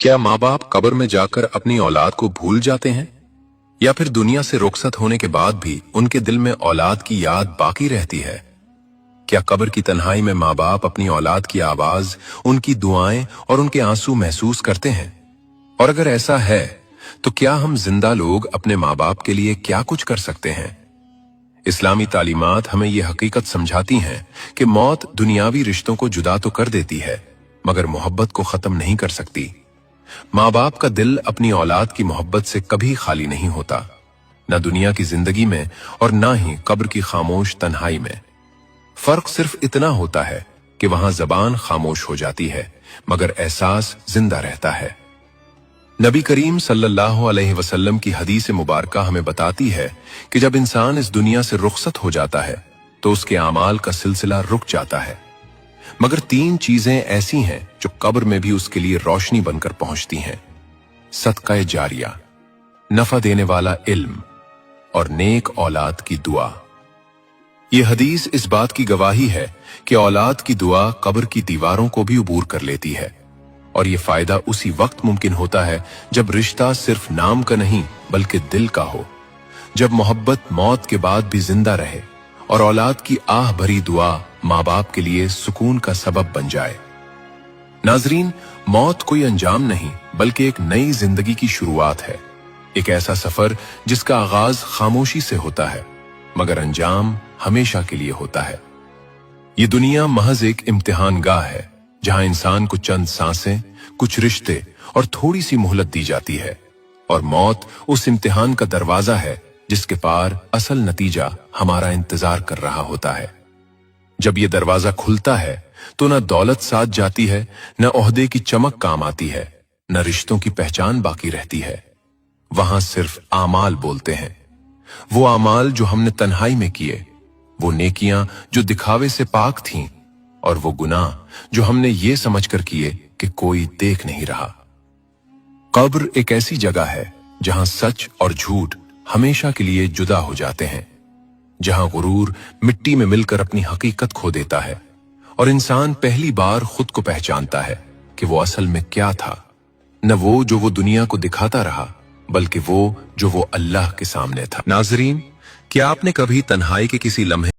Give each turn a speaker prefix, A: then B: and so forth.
A: क्या माँ बाप कब्र में जाकर अपनी औलाद को भूल जाते हैं, या फिर दुनिया से रुखसत होने के बाद भी उनके दिल में औलाद की याद बाकी रहती है? क्या कब्र की तन्हाई में माँ बाप अपनी औलाद की आवाज, उनकी दुआएं और उनके आंसू महसूस करते हैं? और अगर ऐसा है तो क्या हम जिंदा लोग अपने माँ बाप के लिए क्या कुछ कर सकते हैं? इस्लामी तालीमात हमें यह हकीकत समझाती हैं कि मौत दुनियावी रिश्तों को जुदा तो कर देती है, मगर मोहब्बत को खत्म नहीं कर सकती। माँ बाप का दिल अपनी औलाद की मोहब्बत से कभी खाली नहीं होता, न दुनिया की जिंदगी में और न ही कब्र की खामोश तन्हाई में। फर्क सिर्फ इतना होता है कि वहां जबान खामोश हो जाती है, मगर एहसास जिंदा रहता है। नबी करीम सल्लल्लाहु अलैहि वसल्लम की हदीस मुबारका हमें बताती है कि जब इंसान इस दुनिया से रुखसत हो जाता है तो उसके आमाल का सिलसिला रुक जाता है, मगर तीन चीजें ऐसी हैं जो कब्र में भी उसके लिए रोशनी बनकर पहुंचती हैं: सदका जारिया, नफा देने वाला इल्म और नेक औलाद की दुआ। यह हदीस इस बात की गवाही है कि औलाद की दुआ कब्र की दीवारों को भी उबूर कर लेती है, और यह फायदा उसी वक्त मुमकिन होता है जब रिश्ता सिर्फ नाम का नहीं बल्कि दिल का हो, जब मोहब्बत मौत के बाद भी जिंदा रहे और औलाद की आह भरी दुआ माँ बाप के लिए सुकून का सबब बन जाए। नाजरीन, मौत कोई अंजाम नहीं बल्कि एक नई जिंदगी की शुरुआत है, एक ऐसा सफर जिसका आगाज खामोशी से होता है मगर अंजाम हमेशा के लिए होता है। ये दुनिया महज एक इम्तिहान गाह है जहां इंसान को चंद सांसें, कुछ रिश्ते और थोड़ी सी मोहलत दी जाती है, और मौत उस इम्तिहान का दरवाजा है जिसके पार असल नतीजा हमारा इंतजार कर रहा होता है। जब ये दरवाजा खुलता है तो न दौलत साथ जाती है, न ओहदे की चमक काम आती है, न रिश्तों की पहचान बाकी रहती है। वहां सिर्फ आमाल बोलते हैं, वो आमाल जो हमने तन्हाई में किए, वो नेकियां जो दिखावे से पाक थीं, और वो गुनाह जो हमने ये समझकर किए कि कोई देख नहीं रहा। कब्र एक ऐसी जगह है जहां सच और झूठ हमेशा के लिए जुदा हो जाते हैं, जहां गुरूर मिट्टी में मिलकर अपनी हकीकत खो देता है और इंसान पहली बार खुद को पहचानता है कि वो असल में क्या था, न वो जो वो दुनिया को दिखाता रहा बल्कि वो जो वो अल्लाह के सामने था। नाजरीन, क्या आपने कभी तन्हाई के किसी लम्हे